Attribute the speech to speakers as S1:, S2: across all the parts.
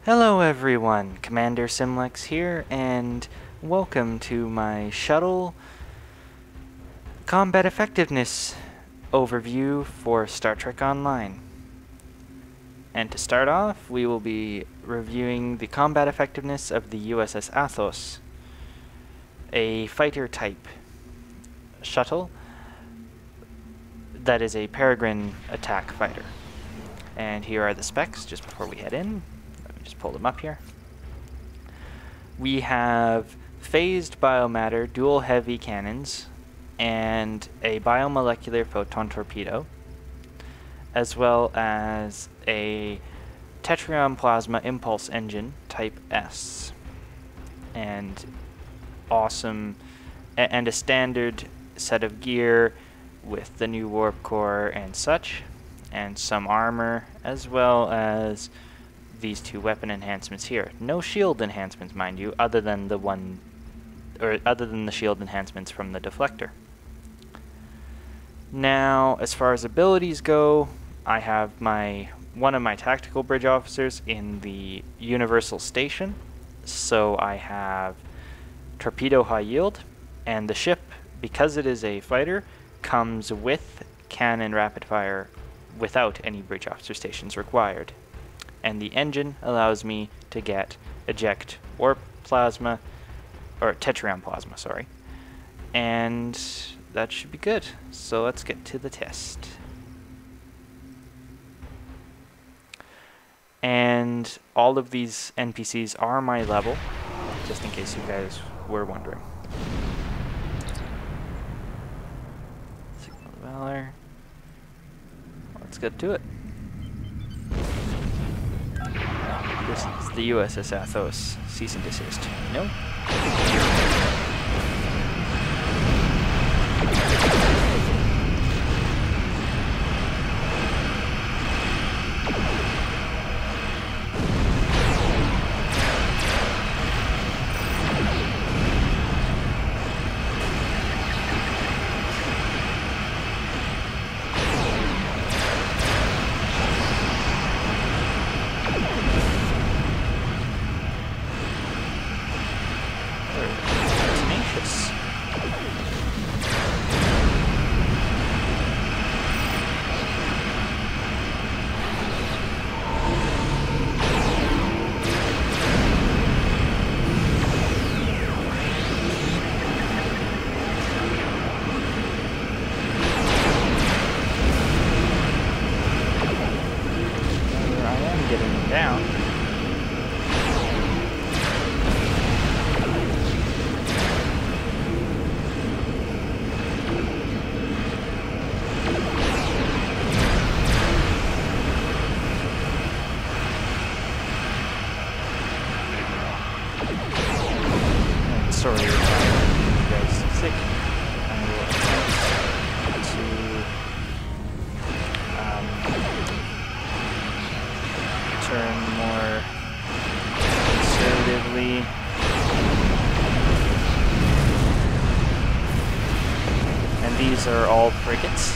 S1: Hello everyone, Commander Simlex here, and welcome to my Shuttle combat effectiveness overview for Star Trek Online. And to start off, we will be reviewing the combat effectiveness of the USS Athos, a fighter type shuttle that is a Peregrine attack fighter. And here are the specs just before we head in. Just pull them up here. We have phased biomatter dual heavy cannons and a biomolecular photon torpedo, as well as a tetrion plasma impulse engine type S, and a standard set of gear with the new warp core and such, and some armor, as well as these two weapon enhancements here. No shield enhancements, mind you, other than the shield enhancements from the deflector. Now, as far as abilities go, I have one of my tactical bridge officers in the universal station. So I have torpedo high yield, and the ship, because it is a fighter, comes with cannon rapid fire without any bridge officer stations required. And the engine allows me to get eject warp plasma, or tetrion plasma, sorry. And that should be good. So let's get to the test. And all of these NPCs are my level, just in case you guys were wondering. Signal Valor. Let's get to it. This is the USS Athos. Cease and desist. No? Down. And sorry if you guys sick. I will attempt to turn more conservatively. And these are all frigates.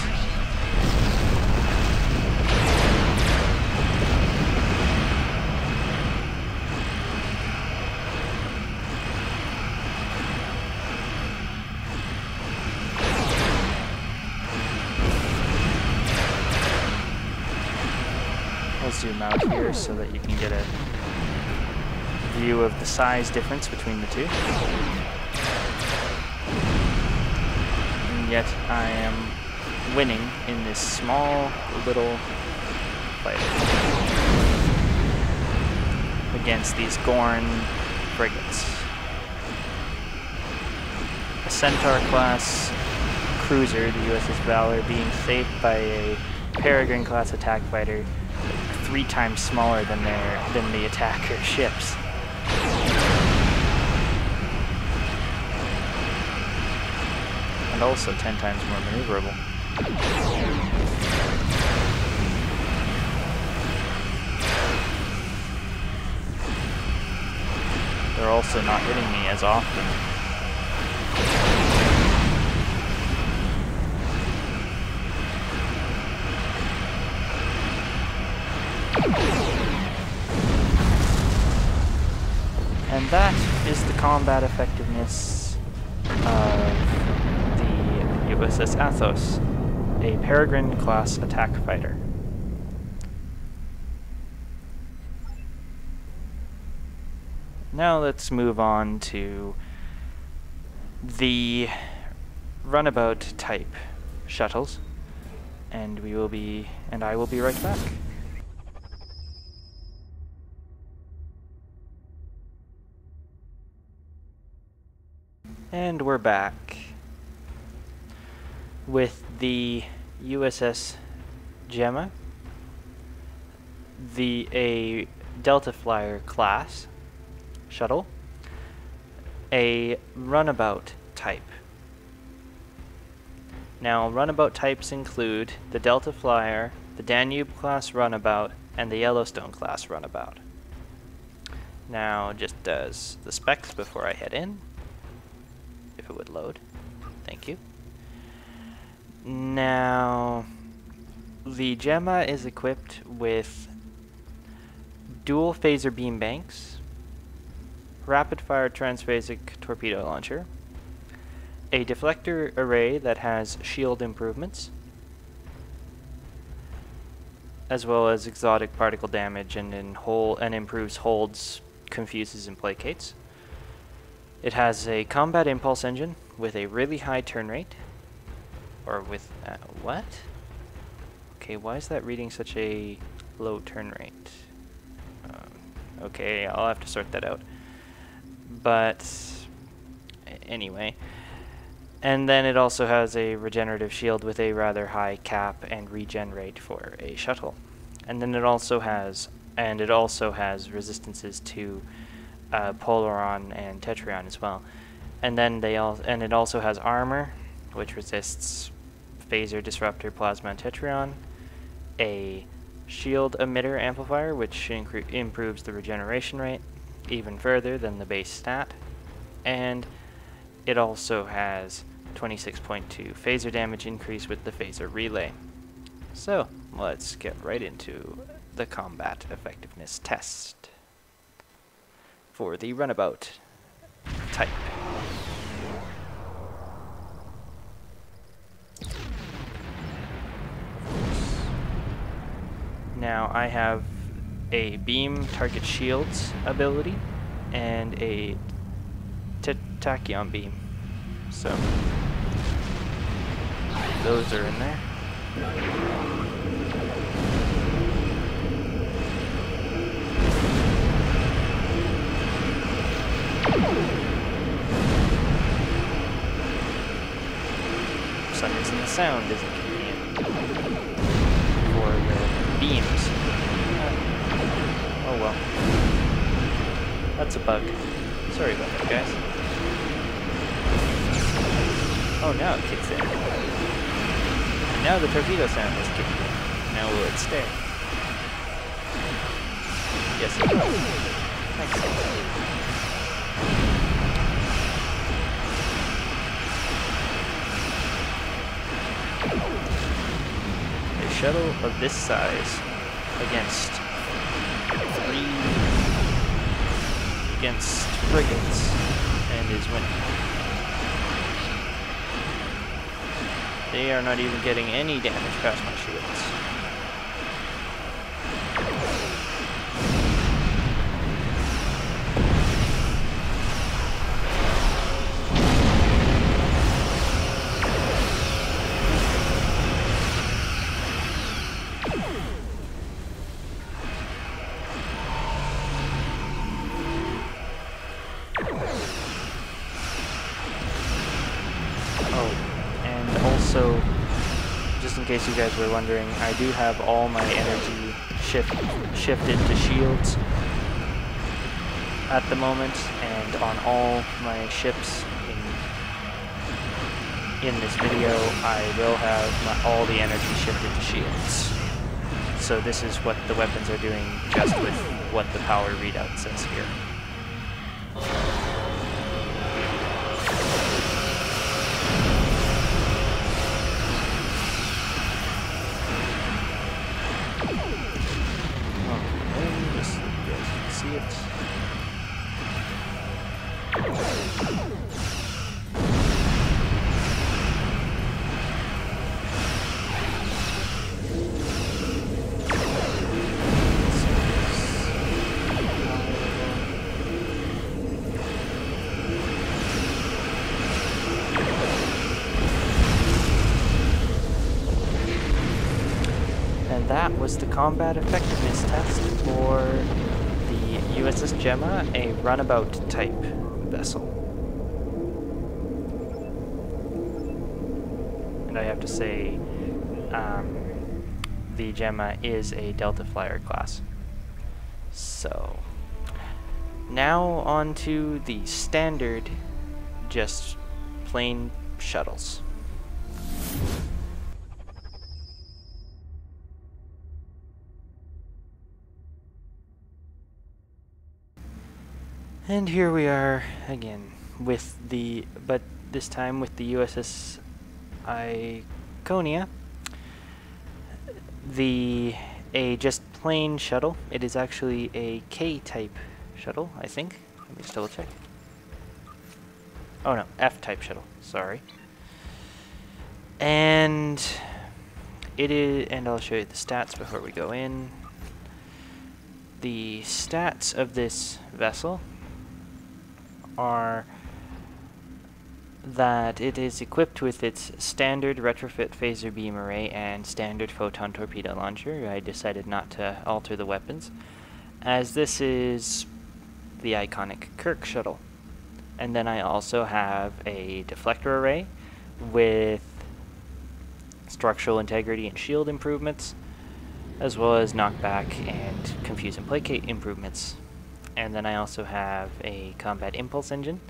S1: I'll zoom out here so that you can get a view of the size difference between the two. And yet I am winning in this small little fight against these Gorn frigates. A Centaur class cruiser, the USS Valor, being saved by a Peregrine class attack fighter 3 times smaller than the attacker ships. And also 10 times more maneuverable. They're also not hitting me as often. And that is the combat effectiveness of the USS Athos, a Peregrine class attack fighter. Now let's move on to the runabout type shuttles, and I will be right back. And we're back with the USS Gemma, a Delta Flyer class shuttle, a runabout type. Now, runabout types include the Delta Flyer, the Danube class runabout, and the Yellowstone class runabout. Now, just as the specs before I head in, if it would load. Thank you. Now, the Gemma is equipped with dual phaser beam banks, rapid-fire transphasic torpedo launcher, a deflector array that has shield improvements, as well as exotic particle damage and improves holds, confuses, and placates. It has a combat impulse engine with a really high turn rate, or with what? Okay, why is that reading such a low turn rate? Okay, I'll have to sort that out. But anyway, and then it also has a regenerative shield with a rather high cap and regen rate for a shuttle. And then it also has resistances to Polaron and Tetrion as well. And then it also has armor, which resists phaser, disruptor, plasma, and Tetrion, a shield emitter amplifier, which improves the regeneration rate even further than the base stat, and it also has 26.2 phaser damage increase with the phaser relay. So let's get right into the combat effectiveness test for the runabout type. Now I have a beam target shields ability and a tachyon beam, so those are in there. For some reason the sound isn't convenient for the beams. Oh well. That's a bug. Sorry about that, guys. Oh, now it kicks in. And now the torpedo sound is kicking in. Now will it stay? Yes, it will. Thanks. A shuttle of this size against frigates and is winning. They are not even getting any damage past my shields. So, just in case you guys were wondering, I do have all my energy shifted to shields at the moment, and on all my ships in this video, I will have all the energy shifted to shields. So this is what the weapons are doing just with what the power readout says here. was the combat effectiveness test for the USS Gemma, a runabout type vessel. And I have to say, the Gemma is a Delta Flyer class. So, now on to the standard, just plain shuttles. And here we are again with but this time with the USS Iconia. A just plain shuttle. It is actually a K-type shuttle, I think. Let me just double check. Oh no, F-type shuttle, sorry. And it is, and I'll show you the stats before we go in. The stats of this vessel are that it is equipped with its standard retrofit phaser beam array and standard photon torpedo launcher. I decided not to alter the weapons, as this is the iconic Kirk shuttle. And then I also have a deflector array with structural integrity and shield improvements, as well as knockback and confuse and placate improvements. And then I also have a combat impulse engine,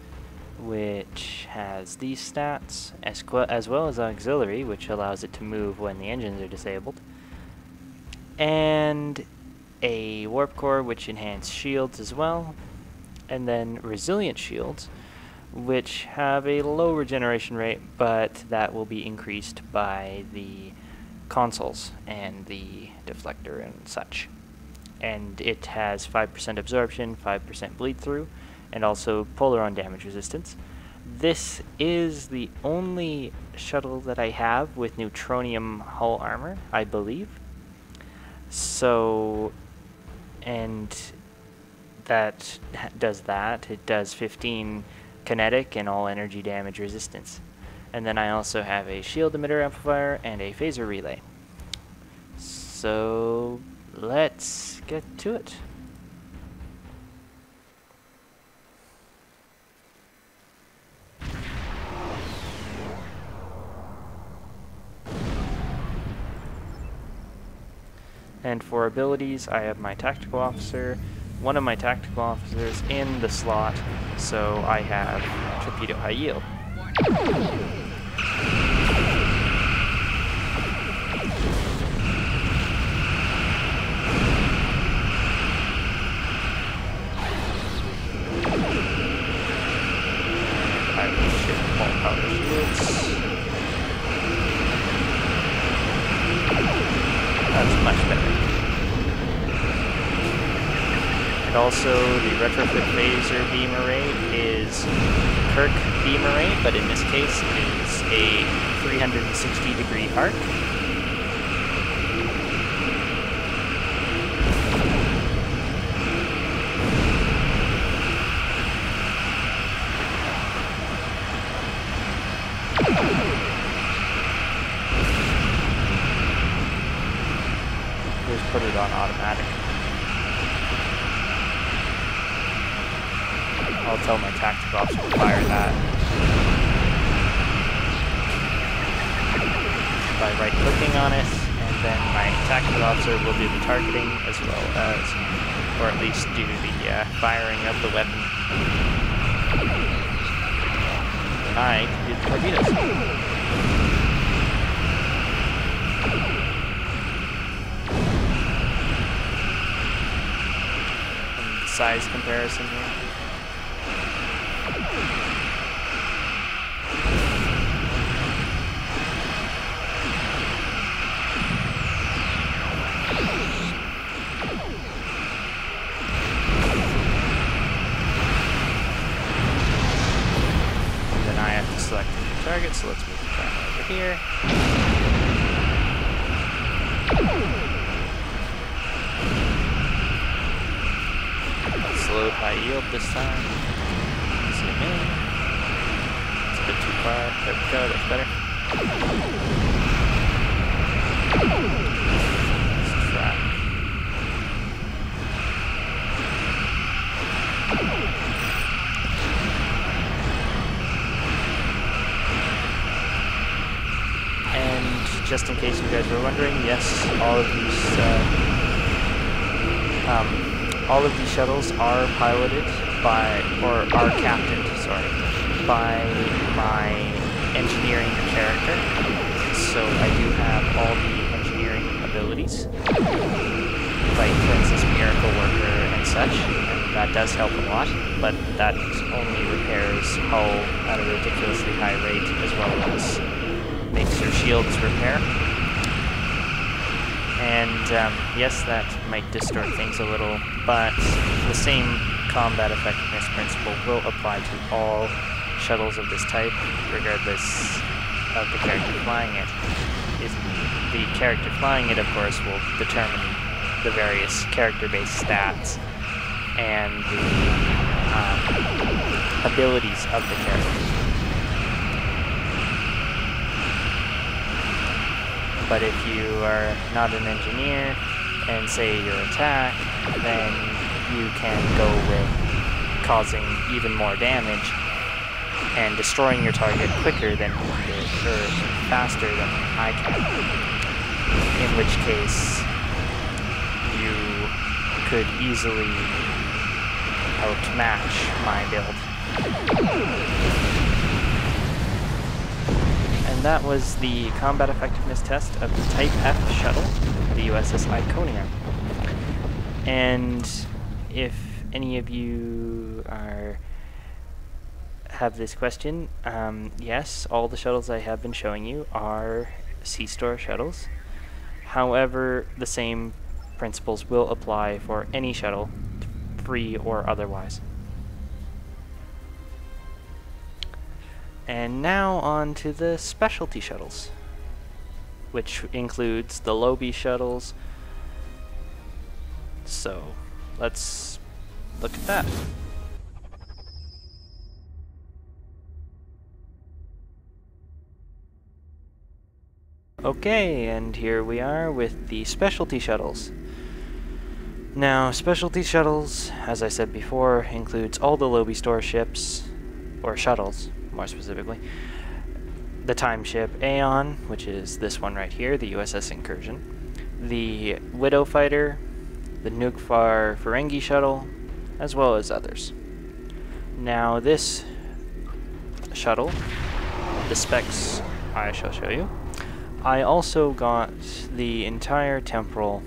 S1: which has these stats, as well as auxiliary, which allows it to move when the engines are disabled, and a warp core, which enhances shields as well, and then resilient shields, which have a low regeneration rate, but that will be increased by the consoles and the deflector and such. And it has 5% absorption, 5% bleed through, and also polaron damage resistance. This is the only shuttle that I have with neutronium hull armor, I believe. So, and that does that. It does 15 kinetic and all energy damage resistance. And then I also have a shield emitter amplifier and a phaser relay. So, let's get to it. And for abilities, I have my tactical officer, one of my tactical officers in the slot, so I have torpedo high yield. I will shift all power shields. That's much better. And also, the retrofit phaser beam array is Kirk beam array, but in this case it is a 360-degree arc. Just put it on automatic. I'll tell my tactical officer to fire that by right-clicking on it, and then my tactical officer will do the targeting as well as, or at least do the firing of the weapon. And I can do the torpedoes. Size comparison here. And then I have to select a new target, so let's move the camera over here. Load high yield this time. Zoom in. It's a bit too far. There we go, that's better. Let's try just in case you guys were wondering, yes, all of these shuttles are piloted by, or are captained, sorry, by my engineering character. So I do have all the engineering abilities, like for instance Miracle Worker and such, and that does help a lot, but that only repairs hull at a ridiculously high rate, as well as makes your shields repair. And yes, that might distort things a little, but the same combat effectiveness principle will apply to all shuttles of this type, regardless of the character flying it. The character flying it, of course, will determine the various character-based stats and the abilities of the character. But if you are not an engineer and say you're attack, then you can go with causing even more damage and destroying your target quicker than he did, or faster than I can. In which case, you could easily outmatch my build. And that was the combat effectiveness test of the Type F shuttle, the USS Iconia. And if any of you have this question, yes, all the shuttles I have been showing you are C-Store shuttles. However, the same principles will apply for any shuttle, free or otherwise. And now on to the specialty shuttles, which includes the Lobi shuttles. So let's look at that. Okay, and here we are with the specialty shuttles. Now, specialty shuttles, as I said before, includes all the Lobi Store ships, or shuttles, more specifically. The time ship Aeon, which is this one right here, the USS Incursion. The Widow Fighter, the Nukefar Ferengi shuttle, as well as others. Now, this shuttle, the specs I shall show you. I also got the entire temporal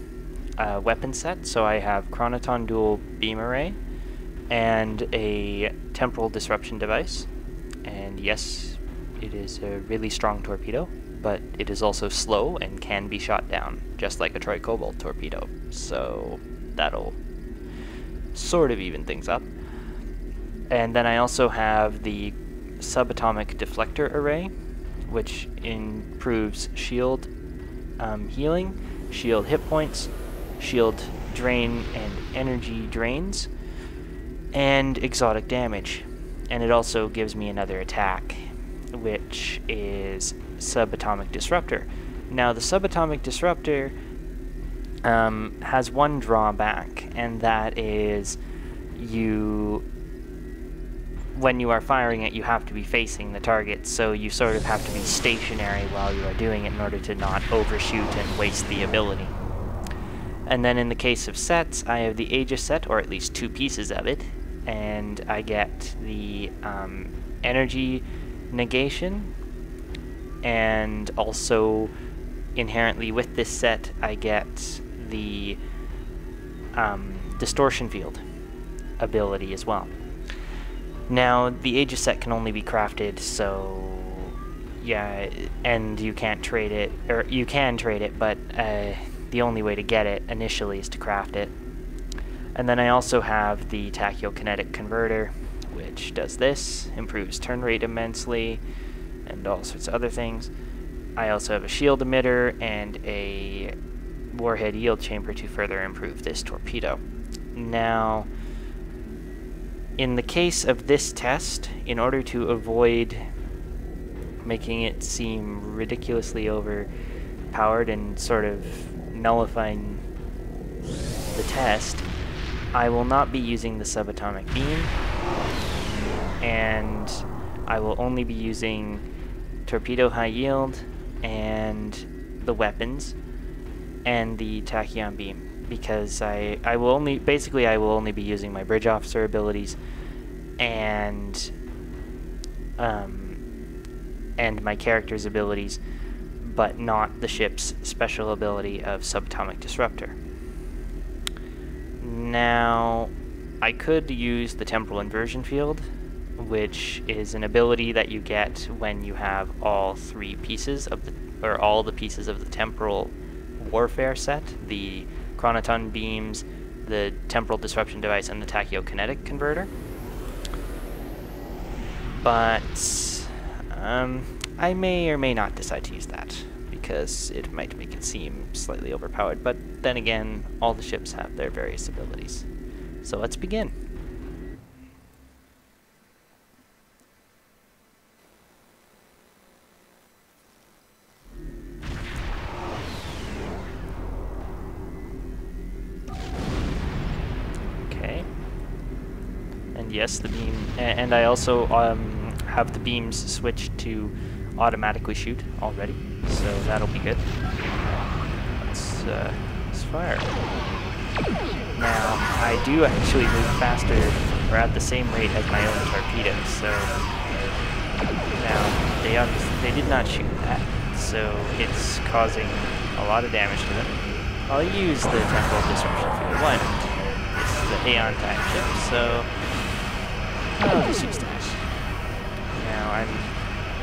S1: weapon set, so I have Chronoton Dual Beam Array and a temporal disruption device. And yes, it is a really strong torpedo, but it is also slow and can be shot down, just like a Troy Cobalt torpedo. So that'll sort of even things up. And then I also have the subatomic deflector array, which improves shield healing, shield hit points, shield drain and energy drains, and exotic damage. And it also gives me another attack, which is subatomic disruptor. Now, the subatomic disruptor has one drawback, and that is when you are firing it, you have to be facing the target, so you sort of have to be stationary while you are doing it in order to not overshoot and waste the ability. And then in the case of sets, I have the Aegis set, or at least 2 pieces of it, and I get the energy negation, and also inherently with this set I get the distortion field ability as well. Now, the Aegis set can only be crafted, so yeah, and you can't trade it, or you can trade it, but the only way to get it initially is to craft it. And then I also have the tachyokinetic converter, which does this, improves turn rate immensely, and all sorts of other things. I also have a shield emitter and a warhead yield chamber to further improve this torpedo. Now, in the case of this test, in order to avoid making it seem ridiculously overpowered and sort of nullifying the test, I will not be using the subatomic beam, and I will only be using torpedo high yield and the weapons and the tachyon beam, because I will only be using my bridge officer abilities and my character's abilities, but not the ship's special ability of subatomic disruptor. Now, I could use the temporal inversion field, which is an ability that you get when you have all the pieces of the temporal warfare set, the chronoton beams, the temporal disruption device, and the tachyokinetic converter. But I may or may not decide to use that, because it might make it seem slightly overpowered. But then again, all the ships have their various abilities. So let's begin. Okay. And yes, the beam, and I also have the beams switched to automatically shoot already, so that'll be good. Let's fire. Now, I do actually move faster, or at the same rate as my own torpedoes, so now they did not shoot that, so it's causing a lot of damage to them. I'll use the temporal disruption field. One, this is the Aeon type ship, so I'll just use that. Now I'm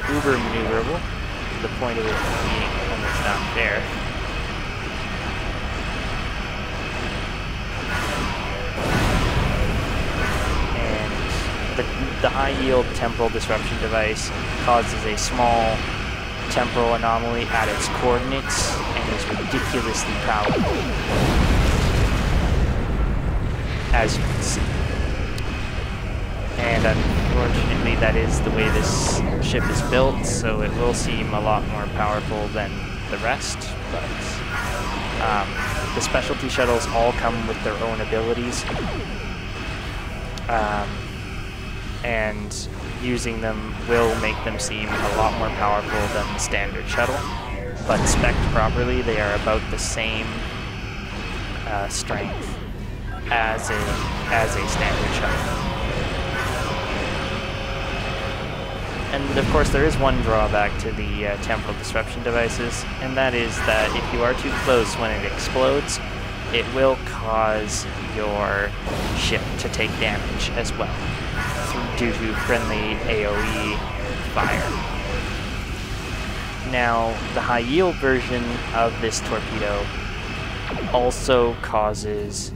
S1: uber maneuverable, to the point of it being almost not there. The high-yield temporal disruption device causes a small temporal anomaly at its coordinates and is ridiculously powerful, as you can see. And unfortunately, that is the way this ship is built, so it will seem a lot more powerful than the rest, but the specialty shuttles all come with their own abilities. And using them will make them seem a lot more powerful than the standard shuttle. But spec'd properly, they are about the same strength as a standard shuttle. And of course, there is one drawback to the temporal disruption devices, and that is that if you are too close when it explodes, it will cause your ship to take damage as well, due to friendly AoE fire. Now, the high-yield version of this torpedo also causes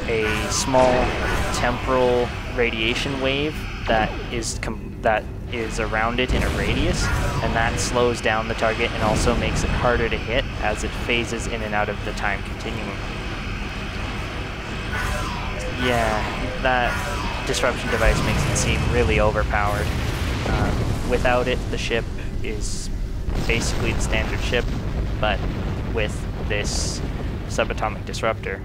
S1: a small temporal radiation wave that is around it in a radius, and that slows down the target and also makes it harder to hit as it phases in and out of the time continuum. Yeah, that disruption device makes it seem really overpowered. Without it, the ship is basically the standard ship, but with this subatomic disruptor.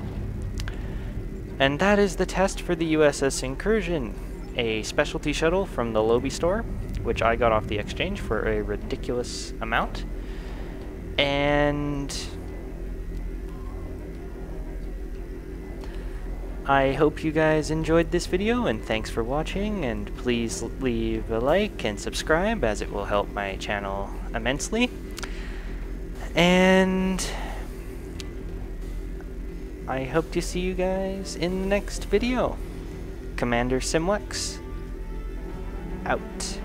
S1: And that is the test for the USS Incursion, a specialty shuttle from the Lobby store, which I got off the exchange for a ridiculous amount. And I hope you guys enjoyed this video, and thanks for watching, and please leave a like and subscribe, as it will help my channel immensely. And I hope to see you guys in the next video. Commander Simwex, out.